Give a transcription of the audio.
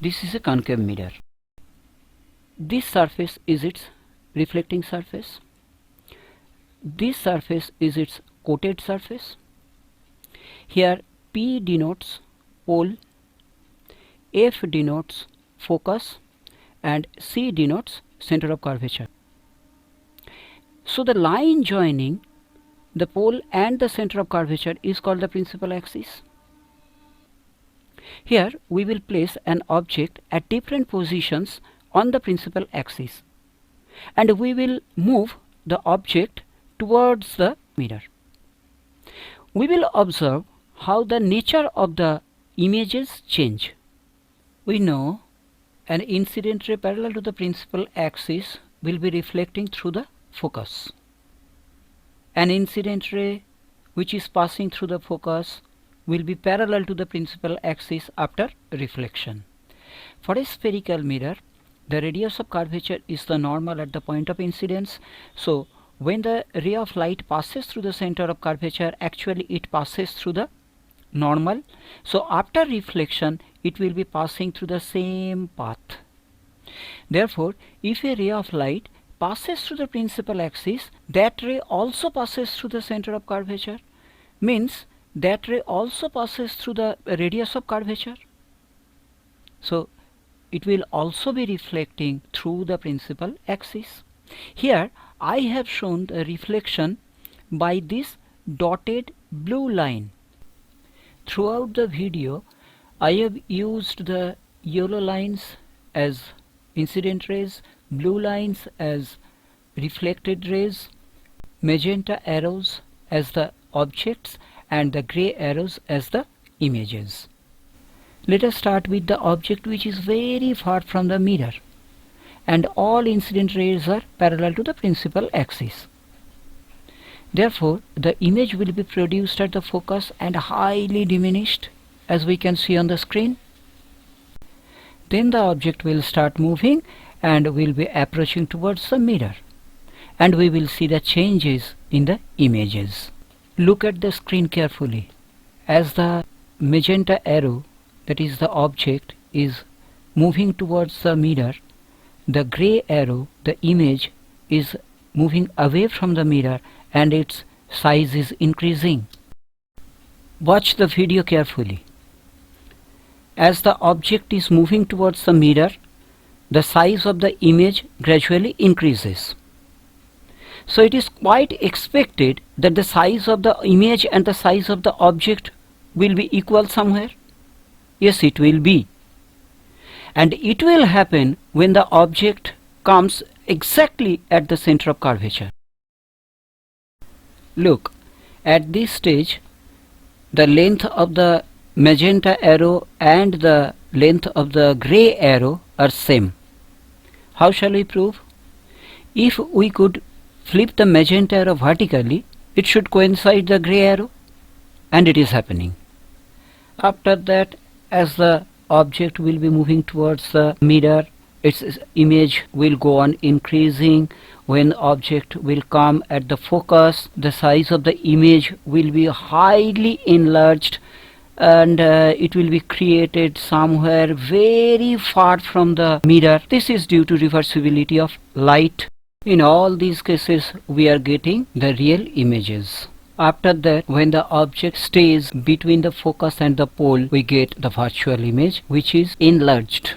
This is a concave mirror. This surface is its reflecting surface. This surface is its coated surface. Here P denotes pole, F denotes focus, and C denotes center of curvature. So the line joining the pole and the center of curvature is called the principal axis. Here we will place an object at different positions on the principal axis, and we will move the object towards the mirror. We will observe how the nature of the images change. We know an incident ray parallel to the principal axis will be reflecting through the focus. An incident ray which is passing through the focus will be parallel to the principal axis after reflection. For a spherical mirror, the radius of curvature is the normal at the point of incidence. So when the ray of light passes through the center of curvature, actually it passes through the normal. So after reflection, it will be passing through the same path. Therefore, if a ray of light passes through the principal axis, that ray also passes through the center of curvature, means that ray also passes through the radius of curvature. So it will also be reflecting through the principal axis. Here I have shown the reflection by this dotted blue line. Throughout the video I have used the yellow lines as incident rays, blue lines as reflected rays, magenta arrows as the objects, and the grey arrows as the images. Let us start with the object which is very far from the mirror, and all incident rays are parallel to the principal axis. Therefore, the image will be produced at the focus and highly diminished, as we can see on the screen. Then the object will start moving and will be approaching towards the mirror, and we will see the changes in the images. Look at the screen carefully. As the magenta arrow, that is the object, is moving towards the mirror, the grey arrow, the image, is moving away from the mirror and its size is increasing. Watch the video carefully. As the object is moving towards the mirror, the size of the image gradually increases. So it is quite expected that the size of the image and the size of the object will be equal somewhere. Yes, it will be. And it will happen when the object comes exactly at the center of curvature. Look, at this stage, the length of the magenta arrow and the length of the grey arrow are same. How shall we prove? If we could flip the magenta arrow vertically, it should coincide the grey arrow, and it is happening. After that, as the object will be moving towards the mirror, its image will go on increasing. When the object will come at the focus, the size of the image will be highly enlarged, and it will be created somewhere very far from the mirror. This is due to reversibility of light. In all these cases, we are getting the real images. After that, when the object stays between the focus and the pole, we get the virtual image, which is enlarged.